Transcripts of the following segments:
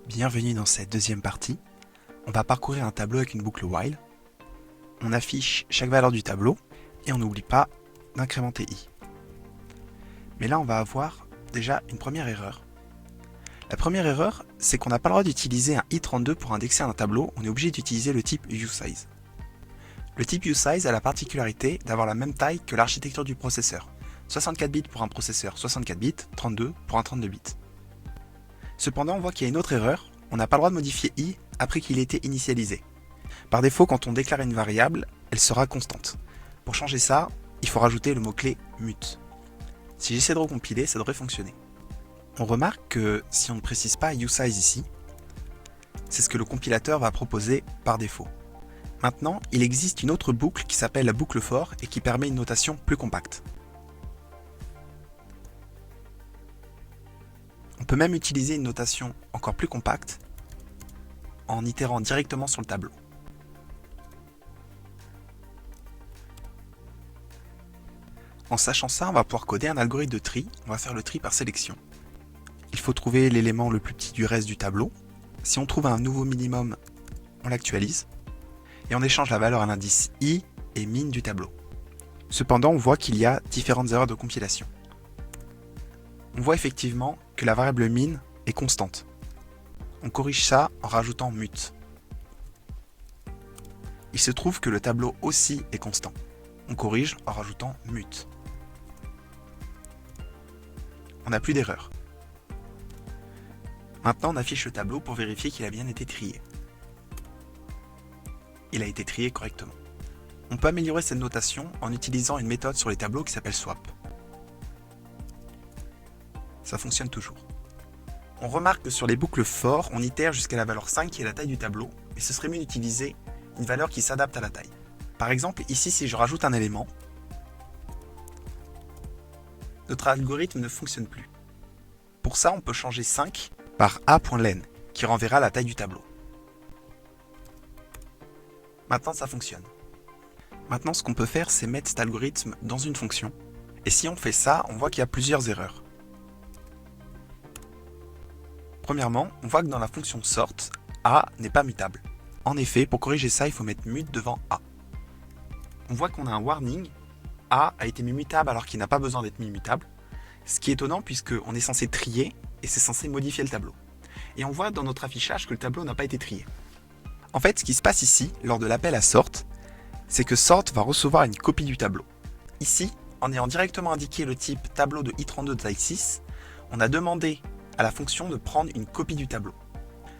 Bienvenue dans cette deuxième partie. On va parcourir un tableau avec une boucle while. On affiche chaque valeur du tableau et on n'oublie pas d'incrémenter i. Mais là, on va avoir déjà une première erreur. La première erreur, c'est qu'on n'a pas le droit d'utiliser un i32 pour indexer un tableau, on est obligé d'utiliser le type usize. Le type usize a la particularité d'avoir la même taille que l'architecture du processeur. 64 bits pour un processeur 64 bits, 32 pour un 32 bits. Cependant, on voit qu'il y a une autre erreur, on n'a pas le droit de modifier i après qu'il ait été initialisé. Par défaut, quand on déclare une variable, elle sera constante. Pour changer ça, il faut rajouter le mot-clé mut. Si j'essaie de recompiler, ça devrait fonctionner. On remarque que si on ne précise pas usize ici, c'est ce que le compilateur va proposer par défaut. Maintenant, il existe une autre boucle qui s'appelle la boucle for et qui permet une notation plus compacte. On peut même utiliser une notation encore plus compacte en itérant directement sur le tableau. En sachant ça, on va pouvoir coder un algorithme de tri. On va faire le tri par sélection. Il faut trouver l'élément le plus petit du reste du tableau. Si on trouve un nouveau minimum, on l'actualise. Et on échange la valeur à l'indice i et min du tableau. Cependant, on voit qu'il y a différentes erreurs de compilation. On voit effectivement que la variable min est constante. On corrige ça en rajoutant mut. Il se trouve que le tableau aussi est constant. On corrige en rajoutant mut. On n'a plus d'erreur. Maintenant, on affiche le tableau pour vérifier qu'il a bien été trié. Il a été trié correctement. On peut améliorer cette notation en utilisant une méthode sur les tableaux qui s'appelle swap. Ça fonctionne toujours. On remarque que sur les boucles for, on itère jusqu'à la valeur 5 qui est la taille du tableau, et ce serait mieux d'utiliser une valeur qui s'adapte à la taille. Par exemple, ici, si je rajoute un élément, notre algorithme ne fonctionne plus. Pour ça, on peut changer 5 par a.len, qui renverra la taille du tableau. Maintenant, ça fonctionne. Maintenant, ce qu'on peut faire, c'est mettre cet algorithme dans une fonction. Et si on fait ça, on voit qu'il y a plusieurs erreurs. Premièrement, on voit que dans la fonction sort, a n'est pas mutable. En effet, pour corriger ça, il faut mettre mut devant a. On voit qu'on a un warning, a été mis mutable alors qu'il n'a pas besoin d'être mis mutable. Ce qui est étonnant puisqu'on est censé trier et c'est censé modifier le tableau. Et on voit dans notre affichage que le tableau n'a pas été trié. En fait, ce qui se passe ici, lors de l'appel à sort, c'est que sort va recevoir une copie du tableau. Ici, en ayant directement indiqué le type tableau de i32 de taille 6, on a demandé à la fonction de prendre une copie du tableau.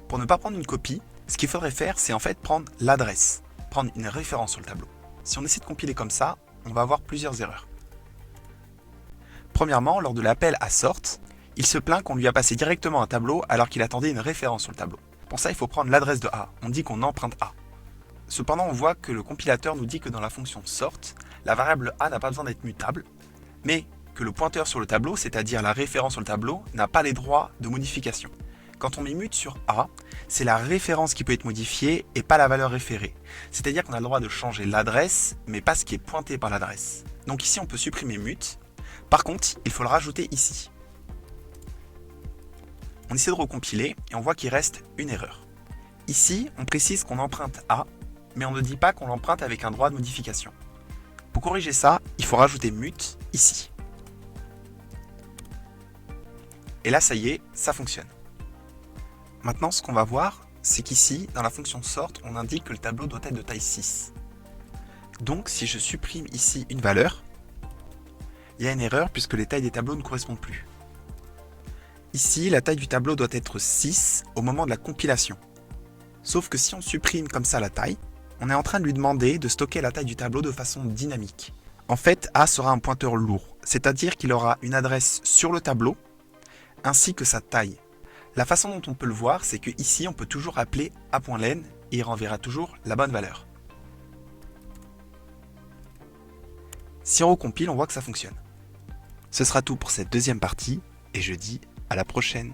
Pour ne pas prendre une copie, ce qu'il faudrait faire, c'est en fait prendre l'adresse, prendre une référence sur le tableau. Si on essaie de compiler comme ça, on va avoir plusieurs erreurs. Premièrement, lors de l'appel à sort, il se plaint qu'on lui a passé directement un tableau alors qu'il attendait une référence sur le tableau. Pour ça, il faut prendre l'adresse de a. On dit qu'on emprunte a. Cependant, on voit que le compilateur nous dit que dans la fonction sort, la variable a n'a pas besoin d'être mutable, mais que le pointeur sur le tableau, c'est-à-dire la référence sur le tableau, n'a pas les droits de modification. Quand on met mut sur a, c'est la référence qui peut être modifiée et pas la valeur référée. C'est-à-dire qu'on a le droit de changer l'adresse, mais pas ce qui est pointé par l'adresse. Donc ici, on peut supprimer mut. Par contre, il faut le rajouter ici. On essaie de recompiler et on voit qu'il reste une erreur. Ici, on précise qu'on emprunte a, mais on ne dit pas qu'on l'emprunte avec un droit de modification. Pour corriger ça, il faut rajouter mut ici. Et là, ça y est, ça fonctionne. Maintenant, ce qu'on va voir, c'est qu'ici, dans la fonction sort, on indique que le tableau doit être de taille 6. Donc, si je supprime ici une valeur, il y a une erreur puisque les tailles des tableaux ne correspondent plus. Ici, la taille du tableau doit être 6 au moment de la compilation. Sauf que si on supprime comme ça la taille, on est en train de lui demander de stocker la taille du tableau de façon dynamique. En fait, A sera un pointeur lourd, c'est-à-dire qu'il aura une adresse sur le tableau, ainsi que sa taille. La façon dont on peut le voir, c'est que ici, on peut toujours appeler a.len et il renverra toujours la bonne valeur. Si on recompile, on voit que ça fonctionne. Ce sera tout pour cette deuxième partie, et je dis à la prochaine.